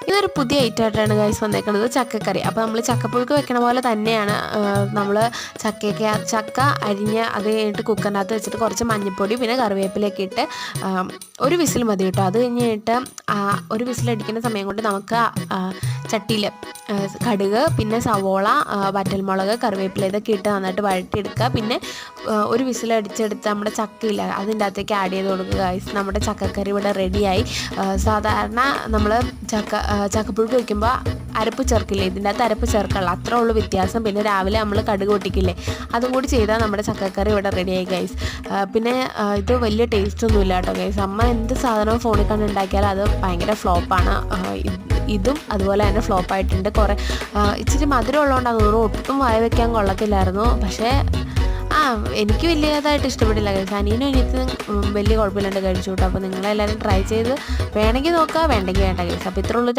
ഇതൊരു പുതിയ ഐറ്റമായിട്ടാണ് ഗൈസ് വന്നേക്കുന്നത്, ചക്കക്കറി. അപ്പോൾ നമ്മൾ ചക്കപ്പുഴുക്ക് വെക്കണ പോലെ തന്നെയാണ് നമ്മൾ ചക്ക അരിഞ്ഞ് അത് കഴിഞ്ഞിട്ട് കുക്കറിനകത്ത് വെച്ചിട്ട് കുറച്ച് മഞ്ഞൾപ്പൊടി പിന്നെ കറിവേപ്പിലയൊക്കെ ഇട്ട് ഒരു വിസിൽ മതി കേട്ടോ. അത് കഴിഞ്ഞിട്ട് ഒരു വിസിലടിക്കുന്ന സമയം കൊണ്ട് നമുക്ക് ചട്ടിയിൽ കടുക് പിന്നെ സവോള വറ്റൽമുളക് കറിവേപ്പില ഇതൊക്കെ ഇട്ട് നന്നായിട്ട് വഴറ്റിയെടുക്കുക. പിന്നെ ഒരു വിസിലടിച്ചെടുത്ത് നമ്മുടെ ചക്കയില്ല അതിൻ്റെ അകത്തേക്ക് ആഡ് ചെയ്ത് കൊടുക്കുക ഗൈസ്. നമ്മുടെ ചക്കക്കറി ഇവിടെ റെഡിയായി. സാധാരണ നമ്മൾ ചക്കപ്പുഴുക്ക് വയ്ക്കുമ്പോൾ അരപ്പ് ചേർക്കില്ലേ, ഇതിൻ്റെ അകത്ത് അരപ്പ് ചേർക്കാനുള്ള അത്രേ ഉള്ളൂ വ്യത്യാസം. പിന്നെ രാവിലെ നമ്മൾ കടുക് പൊട്ടിക്കില്ലേ, അതും കൂടി ചെയ്താൽ നമ്മുടെ ചക്കക്കറി ഇവിടെ റെഡിയായി ഗൈസ്. പിന്നെ ഇത് വലിയ ടേസ്റ്റ് ഒന്നുമില്ല കേട്ടോ ഗൈസ്. അമ്മ എന്ത് സാധനവും ഫോണിൽ കണ്ട് ഉണ്ടാക്കിയാലും അത് ഭയങ്കര ഫ്ലോപ്പാണ്. ഇതും അതുപോലെ തന്നെ ഫ്ലോപ്പായിട്ടുണ്ട്. ഇച്ചിരി മധുരം ഉള്ളതുകൊണ്ടാണ് തോന്നുന്നു ഒട്ടും വായ വയ്ക്കാൻ കൊള്ളത്തില്ലായിരുന്നു. പക്ഷേ എനിക്ക് വലിയതായിട്ട് ഇഷ്ടപ്പെട്ടില്ല കഴിച്ചു. അനിയനും അനിയത്തിനും വലിയ കുഴപ്പമില്ലാണ്ട് കഴിച്ചു കേട്ടോ. അപ്പോൾ നിങ്ങളെല്ലാവരും ട്രൈ ചെയ്ത് വേണമെങ്കിൽ നോക്കുക, വേണ്ടെങ്കിൽ വേണ്ട കഴിച്ചു. അപ്പോൾ ഇത്രയുള്ളൂ.